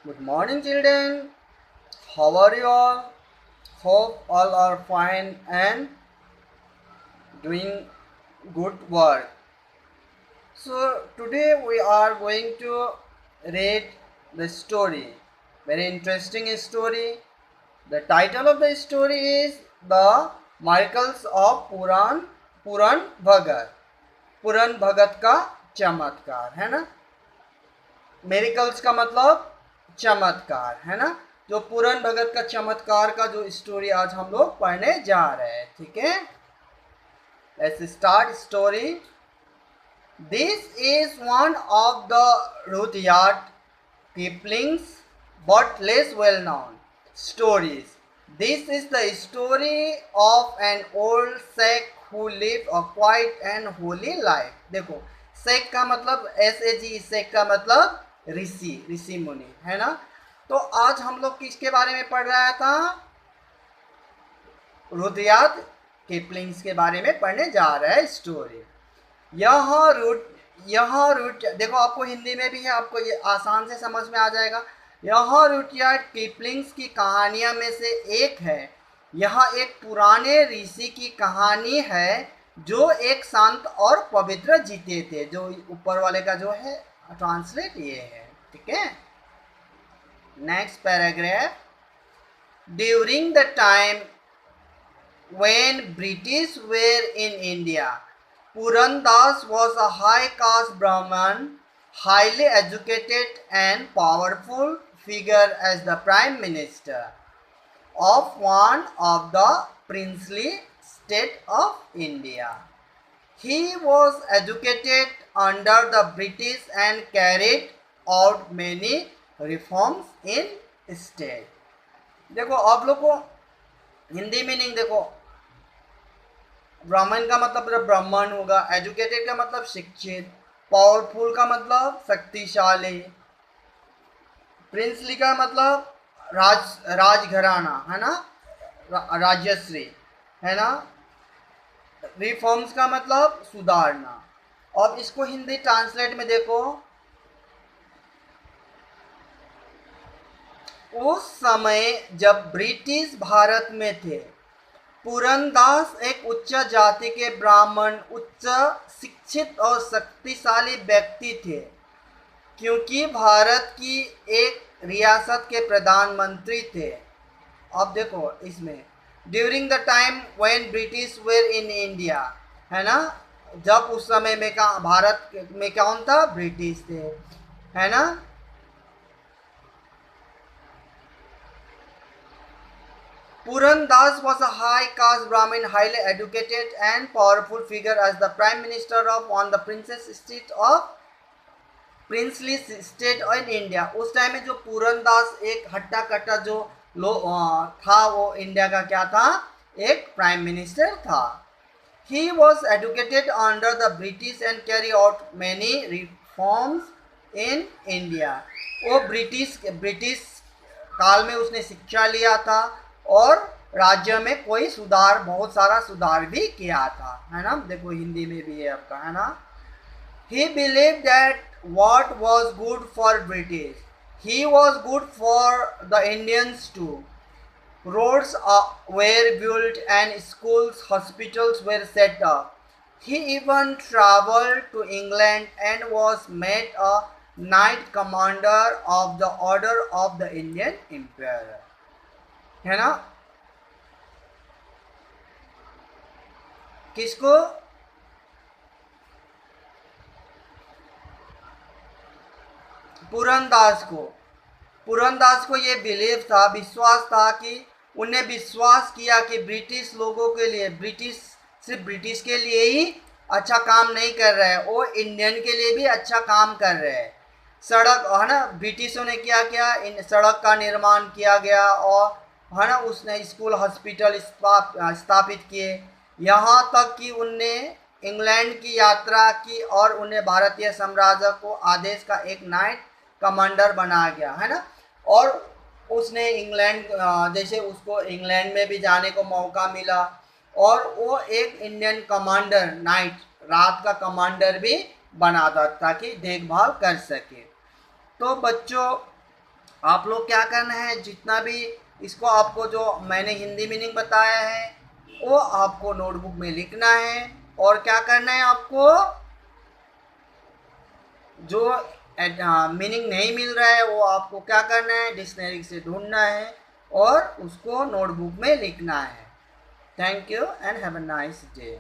Good morning, children. How are you all? Hope all are fine and doing good work. So, today we are going to read the story. Very interesting story. The title of the story is The Miracles of Puran Bhagat. पुरन भगत का चमत्कार है ना. Miracles का मतलब चमत्कार है ना. जो पूरन भगत का चमत्कार का जो स्टोरी आज हम लोग पढ़ने जा रहे हैं. ठीक है, let's start story. This is one of the Rudyard Kipling's but less well known stories. This is the story of an old sheikh who lived a quiet and holy life. देखो, शेख का मतलब SAG, शेख का मतलब ऋषि, ऋषि मुनि है ना. तो आज हम लोग किसके बारे में पढ़ रहा था? रुडयार्ड किपलिंग्स के बारे में पढ़ने जा रहा है स्टोरी. यह रूट देखो, आपको हिंदी में भी है, आपको ये आसान से समझ में आ जाएगा. यह रुडयार्ड किपलिंग्स की कहानियां में से एक है. यह एक पुराने ऋषि की कहानी है जो एक शांत और पवित्र जीते थे. जो ऊपर वाले का जो है ट्रांसलेट ये है. ठीक है, next paragraph. During the time when British were in India, Puran Das was a high caste Brahmin, highly educated and powerful figure as the Prime Minister of one of the princely state of India. He was educated under the British and carried out many reforms in state. देखो, आप लोग को Hindi meaning देखो. ब्राह्मण का मतलब ब्राह्मण होगा, एजुकेटेड का मतलब शिक्षित, पावरफुल का मतलब शक्तिशाली, प्रिंसली का मतलब राजघराना है ना, राजश्री है ना, रिफॉर्म्स का मतलब सुधारना. अब इसको हिंदी ट्रांसलेट में देखो. उस समय जब ब्रिटिश भारत में थे, पुरनदास एक उच्च जाति के ब्राह्मण, उच्च शिक्षित और शक्तिशाली व्यक्ति थे, क्योंकि भारत की एक रियासत के प्रधानमंत्री थे. अब देखो इसमें during the time when British were in India है ना, जब उस समय में का भारत में कौन था? ब्रिटिश थे है ना. Puran Das was a high caste Brahmin, highly educated and powerful figure as the Prime Minister of one the princely state in India. उस टाइम में जो पूरन दास एक हट्टा कट्टा जो था, वो इंडिया का क्या था? एक प्राइम मिनिस्टर था. He was educated under the British and carried out many reforms in India. वो ब्रिटिश काल में उसने शिक्षा लिया था और राज्य में कोई सुधार, बहुत सारा सुधार भी किया था है ना. देखो हिंदी में भी है आपका है ना. He believed that what was good for British, he was good for the Indians too. Roads were built and schools, hospitals were set up. He even traveled to England and was made a knight commander of the Order of the Indian Emperor. है ना. किसको? पुरनदास को. पुरनदास को ये believe था, विश्वास था कि उन्हें विश्वास किया कि ब्रिटिश लोगों के लिए, ब्रिटिश सिर्फ ब्रिटिश के लिए ही अच्छा काम नहीं कर रहे हैं, वो इंडियन के लिए भी अच्छा काम कर रहे हैं. सड़क है ना, ब्रिटिशों ने क्या किया? सड़क का निर्माण किया गया और है ना, उसने स्कूल, हॉस्पिटल स्थापित किए. यहाँ तक कि उनने इंग्लैंड की यात्रा की और उन्हें भारतीय साम्राज्य को आदेश का एक नाइट कमांडर बनाया गया है ना. और उसने इंग्लैंड, जैसे उसको इंग्लैंड में भी जाने को मौका मिला और वो एक इंडियन कमांडर, नाइट, रात का कमांडर भी बना था ताकि देखभाल कर सके. तो बच्चों, आप लोग क्या करना है, जितना भी इसको आपको जो मैंने हिंदी मीनिंग बताया है वो आपको नोटबुक में लिखना है। और क्या करना है आपको, जो मीनिंग नहीं मिल रहा है वो आपको क्या करना है, डिक्शनरी से ढूंढना है और उसको नोटबुक में लिखना है। Thank you and have a nice day.